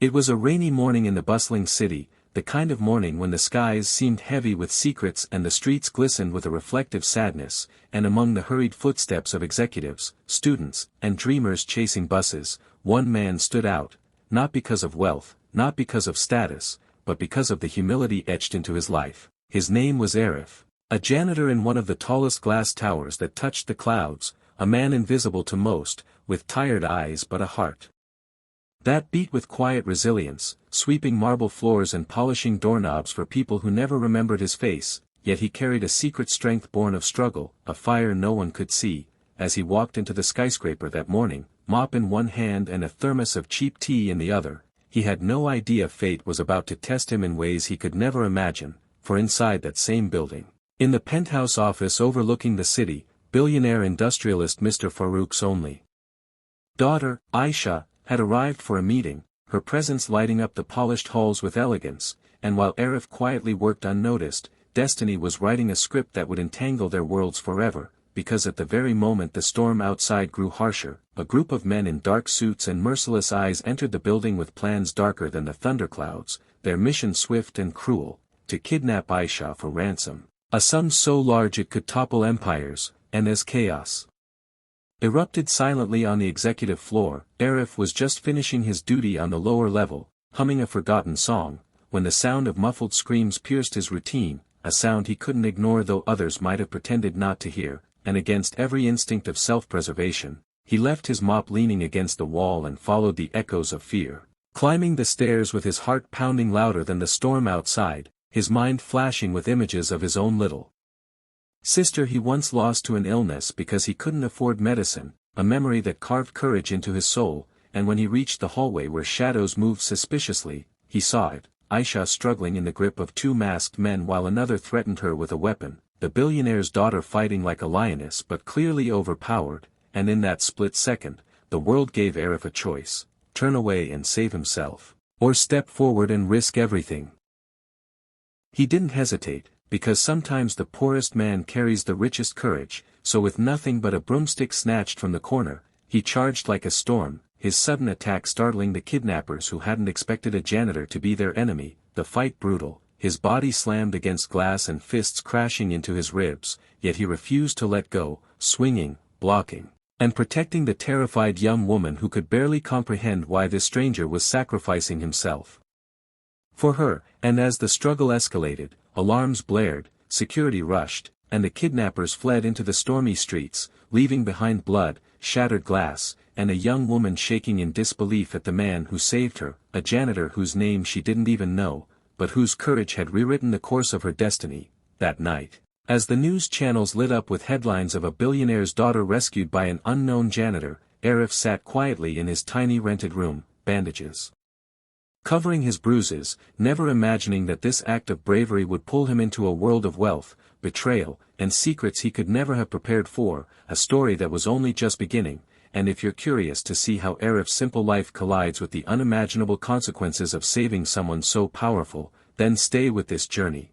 It was a rainy morning in the bustling city, the kind of morning when the skies seemed heavy with secrets and the streets glistened with a reflective sadness, and among the hurried footsteps of executives, students, and dreamers chasing buses, one man stood out, not because of wealth, not because of status, but because of the humility etched into his life. His name was Arif, a janitor in one of the tallest glass towers that touched the clouds, a man invisible to most, with tired eyes but a heart that beat with quiet resilience, sweeping marble floors and polishing doorknobs for people who never remembered his face, yet he carried a secret strength born of struggle, a fire no one could see. As he walked into the skyscraper that morning, mop in one hand and a thermos of cheap tea in the other, he had no idea fate was about to test him in ways he could never imagine, for inside that same building, in the penthouse office overlooking the city, billionaire industrialist Mr. Farouk's only daughter, Aisha, had arrived for a meeting, her presence lighting up the polished halls with elegance, and while Arif quietly worked unnoticed, destiny was writing a script that would entangle their worlds forever, because at the very moment the storm outside grew harsher, a group of men in dark suits and merciless eyes entered the building with plans darker than the thunderclouds, their mission swift and cruel, to kidnap Aisha for ransom, a sum so large it could topple empires, and as chaos erupted silently on the executive floor, Arif was just finishing his duty on the lower level, humming a forgotten song, when the sound of muffled screams pierced his routine, a sound he couldn't ignore though others might have pretended not to hear, and against every instinct of self-preservation, he left his mop leaning against the wall and followed the echoes of fear, climbing the stairs with his heart pounding louder than the storm outside, his mind flashing with images of his own little sister he once lost to an illness because he couldn't afford medicine, a memory that carved courage into his soul, and when he reached the hallway where shadows moved suspiciously, he saw it, Aisha struggling in the grip of two masked men while another threatened her with a weapon, the billionaire's daughter fighting like a lioness but clearly overpowered, and in that split second, the world gave Arif a choice: turn away and save himself, or step forward and risk everything. He didn't hesitate, because sometimes the poorest man carries the richest courage, so with nothing but a broomstick snatched from the corner, he charged like a storm, his sudden attack startling the kidnappers who hadn't expected a janitor to be their enemy, the fight brutal, his body slammed against glass and fists crashing into his ribs, yet he refused to let go, swinging, blocking, and protecting the terrified young woman who could barely comprehend why this stranger was sacrificing himself for her, and as the struggle escalated, alarms blared, security rushed, and the kidnappers fled into the stormy streets, leaving behind blood, shattered glass, and a young woman shaking in disbelief at the man who saved her, a janitor whose name she didn't even know, but whose courage had rewritten the course of her destiny. That night, as the news channels lit up with headlines of a billionaire's daughter rescued by an unknown janitor, Arif sat quietly in his tiny rented room, bandages covering his bruises, never imagining that this act of bravery would pull him into a world of wealth, betrayal, and secrets he could never have prepared for, a story that was only just beginning. And if you're curious to see how Arif's simple life collides with the unimaginable consequences of saving someone so powerful, then stay with this journey.